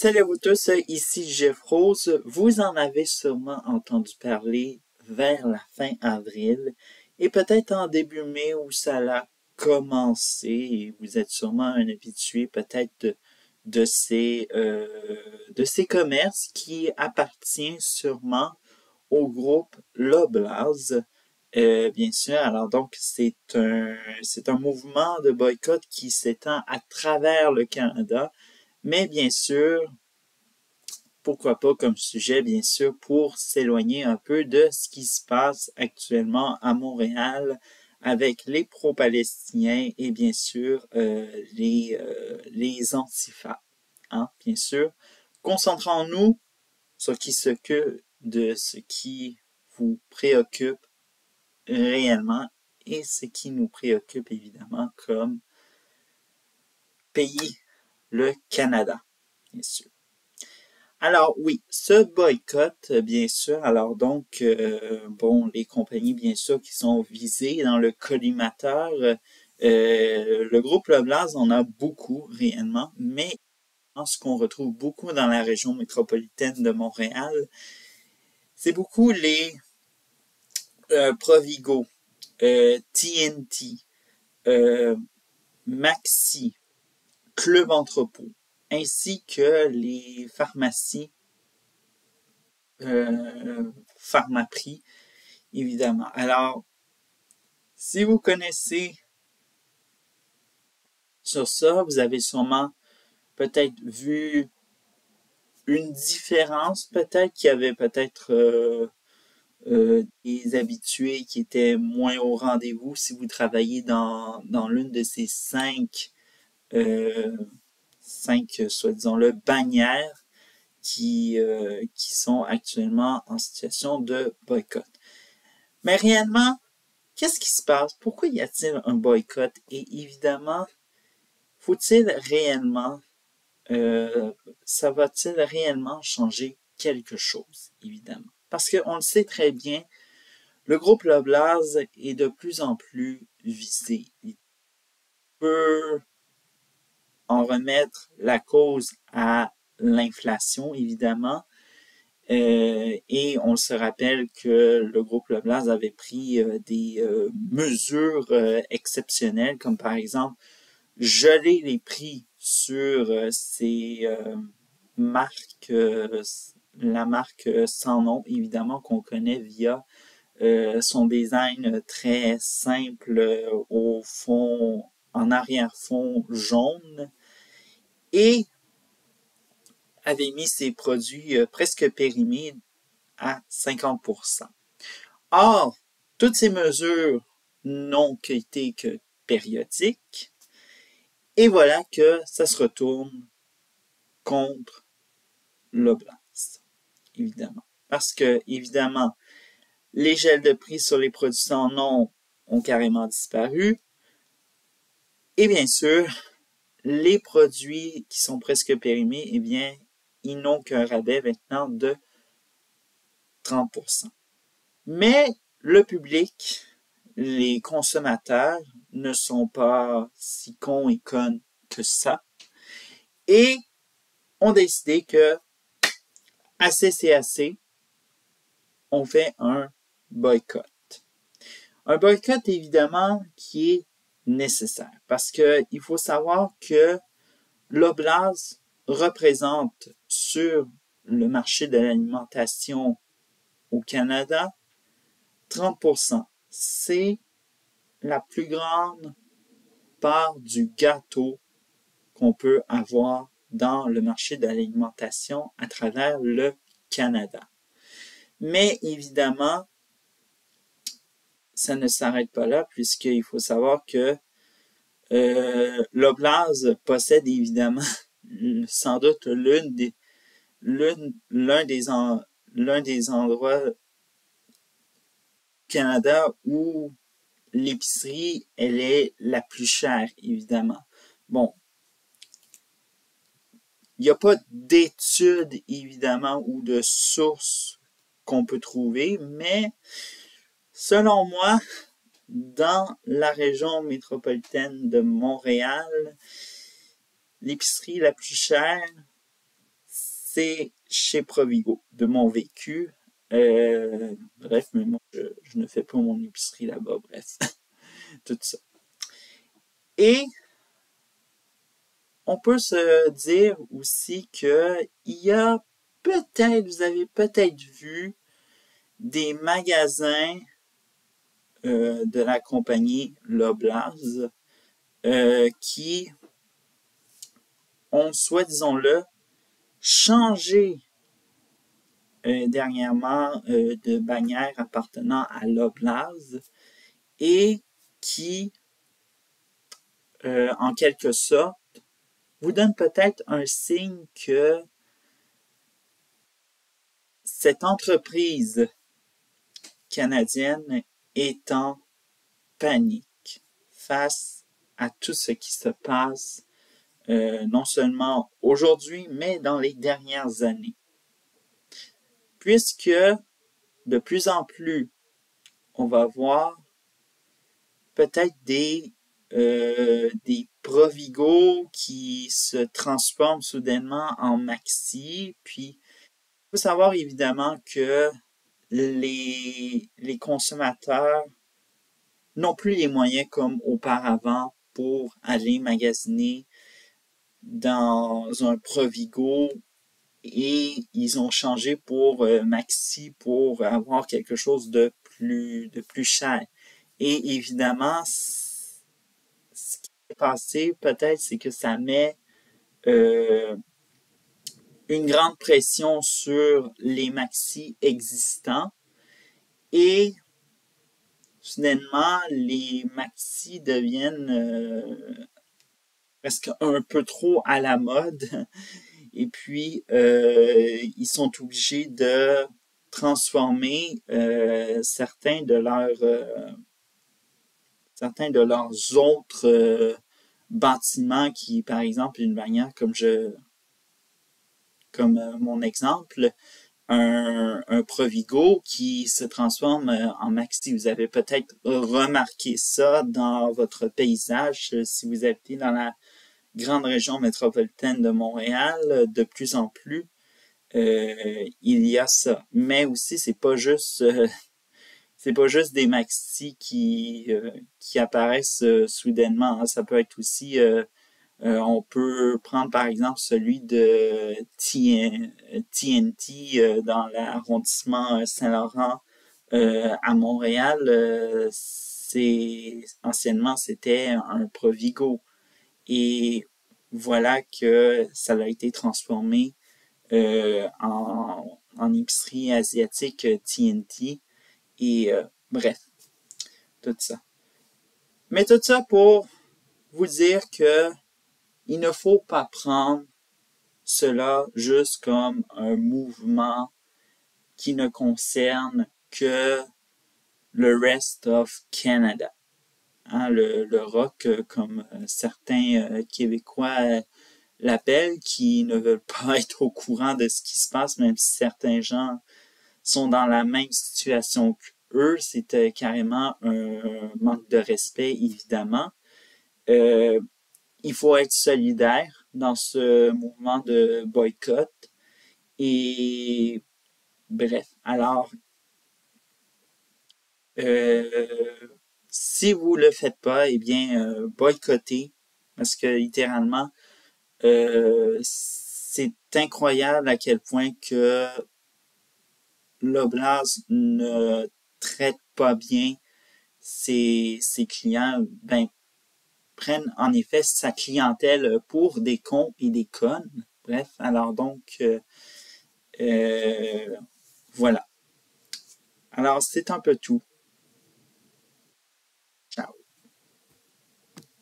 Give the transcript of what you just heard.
Salut à vous tous, ici Jeff Rose. Vous en avez sûrement entendu parler vers la fin avril et peut-être en début mai où ça a commencé et vous êtes sûrement un habitué peut-être de ces commerces qui appartient sûrement au groupe Loblaws. Bien sûr, alors donc c'est un mouvement de boycott qui s'étend à travers le Canada, mais bien sûr, pourquoi pas comme sujet, bien sûr, pour s'éloigner un peu de ce qui se passe actuellement à Montréal avec les pro-palestiniens et bien sûr les antifas. Hein, bien sûr, concentrons-nous sur de ce qui vous préoccupe réellement et ce qui nous préoccupe évidemment comme pays, le Canada, bien sûr. Alors oui, ce boycott, bien sûr, alors donc, les compagnies, bien sûr, qui sont visées dans le collimateur, le groupe Loblaws en a beaucoup réellement, mais ce qu'on retrouve beaucoup dans la région métropolitaine de Montréal, c'est beaucoup les Provigo, TNT, Maxi, Club Entrepôt, ainsi que les pharmacies Pharmaprix, évidemment. Alors, si vous connaissez sur ça, vous avez sûrement peut-être vu une différence, peut-être qu'il y avait peut-être des habitués qui étaient moins au rendez-vous si vous travaillez dans l'une de ces cinq, soi-disant-le, bannières qui sont actuellement en situation de boycott. Mais réellement, qu'est-ce qui se passe? Pourquoi y a-t-il un boycott? Et évidemment, faut-il réellement, ça va-t-il réellement changer quelque chose, évidemment? Parce qu'on le sait très bien, le groupe Loblaws est de plus en plus visé. Il peut en remettre la cause à l'inflation, évidemment. Et on se rappelle que le groupe Loblaws avait pris des mesures exceptionnelles, comme par exemple geler les prix sur ces marques, la marque sans nom, évidemment, qu'on connaît via son design très simple au fond, en arrière-fond jaune, et avait mis ses produits presque périmés à 50%. Or, toutes ces mesures n'ont été que périodiques, et voilà que ça se retourne contre l'oblast, évidemment. Parce que, évidemment, les gels de prix sur les produits sans nom ont carrément disparu, et bien sûr, les produits qui sont presque périmés, eh bien, ils n'ont qu'un rabais maintenant de 30%. Mais le public, les consommateurs ne sont pas si cons et connes que ça et ont décidé que assez c'est assez, on fait un boycott. Un boycott évidemment qui est nécessaire parce que il faut savoir que Loblaws représente sur le marché de l'alimentation au Canada 30%. C'est la plus grande part du gâteau qu'on peut avoir dans le marché de l'alimentation à travers le Canada. Mais évidemment, ça ne s'arrête pas là puisqu'il faut savoir que Loblaws possède évidemment sans doute l'un des endroits au Canada où l'épicerie, elle est la plus chère, évidemment. Bon, il n'y a pas d'études, évidemment, ou de sources qu'on peut trouver, mais selon moi, dans la région métropolitaine de Montréal, l'épicerie la plus chère, c'est chez Provigo, de mon vécu. Bref, mais moi, je ne fais pas mon épicerie là-bas, bref. Tout ça. Et on peut se dire aussi que il y a peut-être, vous avez peut-être vu des magasins de la compagnie Loblaws qui ont, soit disons-le, changé dernièrement de bannière appartenant à Loblaws et qui, en quelque sorte, vous donne peut-être un signe que cette entreprise canadienne est en panique face à tout ce qui se passe, non seulement aujourd'hui, mais dans les dernières années. Puisque de plus en plus, on va voir peut-être des Provigo qui se transforment soudainement en Maxi. Puis, il faut savoir évidemment que les consommateurs n'ont plus les moyens comme auparavant pour aller magasiner dans un Provigo et ils ont changé pour Maxi pour avoir quelque chose de plus cher. Et évidemment, ce qui est passé peut-être, c'est que ça met une grande pression sur les Maxi existants et soudainement, les Maxi deviennent presque un peu trop à la mode. Et puis, ils sont obligés de transformer certains de leurs autres bâtiments qui, par exemple, une bannière comme mon exemple, un Provigo qui se transforme en Maxi. Vous avez peut-être remarqué ça dans votre paysage si vous habitez dans la grande région métropolitaine de Montréal. De plus en plus, il y a ça. Mais aussi, c'est pas juste des Maxi qui apparaissent soudainement. Hein. Ça peut être aussi on peut prendre par exemple celui de TNT dans l'arrondissement Saint-Laurent à Montréal. Anciennement, c'était un Provigo. Et voilà que ça a été transformé en épicerie asiatique TNT. Et bref, tout ça. Mais tout ça pour vous dire que il ne faut pas prendre cela juste comme un mouvement qui ne concerne que le rest of Canada. Hein, le rock, comme certains Québécois l'appellent, qui ne veulent pas être au courant de ce qui se passe, même si certains gens sont dans la même situation qu'eux. C'était carrément un manque de respect, évidemment. Il faut être solidaire dans ce mouvement de boycott. Et bref, alors, si vous le faites pas, eh bien, boycottez. Parce que littéralement, c'est incroyable à quel point que Loblaws ne traite pas bien ses clients. Ben, prennent en effet sa clientèle pour des cons et des connes. Bref, alors donc, voilà. Alors, c'est un peu tout.